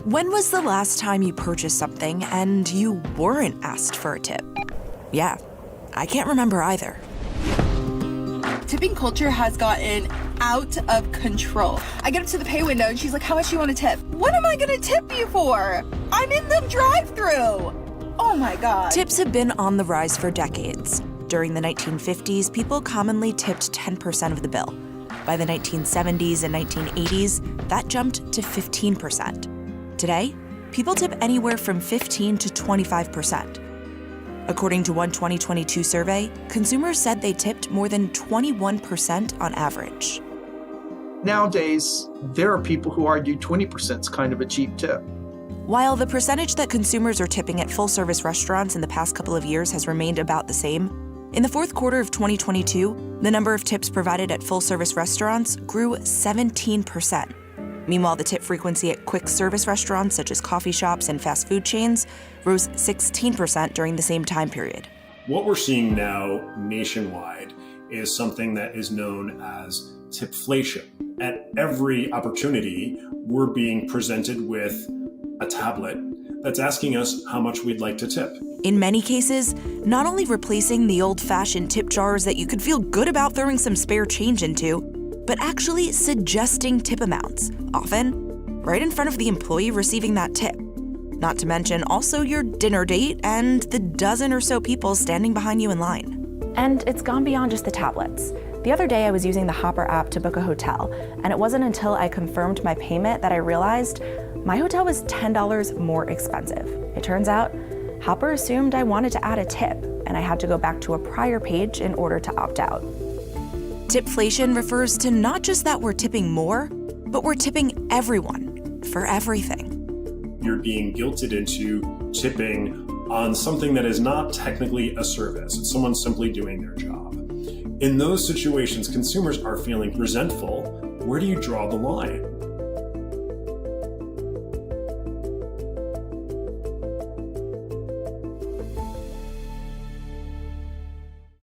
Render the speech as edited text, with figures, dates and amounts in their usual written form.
When was the last time you purchased something and you weren't asked for a tip? Yeah, I can't remember either. Tipping culture has gotten out of control. I get up to the pay window and she's like, how much do you want to tip? What am I going to tip you for? I'm in the drive-thru. Oh my God. Tips have been on the rise for decades. During the 1950s, people commonly tipped 10% of the bill. By the 1970s and 1980s, that jumped to 15%. Today, people tip anywhere from 15 to 25%. According to one 2022 survey, consumers said they tipped more than 21% on average. Nowadays, there are people who argue 20% is kind of a cheap tip. While the percentage that consumers are tipping at full-service restaurants in the past couple of years has remained about the same, in the fourth quarter of 2022, the number of tips provided at full-service restaurants grew 17%. Meanwhile, the tip frequency at quick-service restaurants such as coffee shops and fast food chains rose 16% during the same time period. What we're seeing now nationwide is something that is known as tipflation. At every opportunity, we're being presented with a tablet that's asking us how much we'd like to tip. In many cases, not only replacing the old-fashioned tip jars that you could feel good about throwing some spare change into, but actually suggesting tip amounts, often right in front of the employee receiving that tip. Not to mention also your dinner date and the dozen or so people standing behind you in line. And it's gone beyond just the tablets. The other day I was using the Hopper app to book a hotel, and it wasn't until I confirmed my payment that I realized my hotel was $10 more expensive. It turns out Hopper assumed I wanted to add a tip, and I had to go back to a prior page in order to opt out. Tipflation refers to not just that we're tipping more, but we're tipping everyone for everything. You're being guilted into tipping on something that is not technically a service. It's someone simply doing their job. In those situations, consumers are feeling resentful. Where do you draw the line?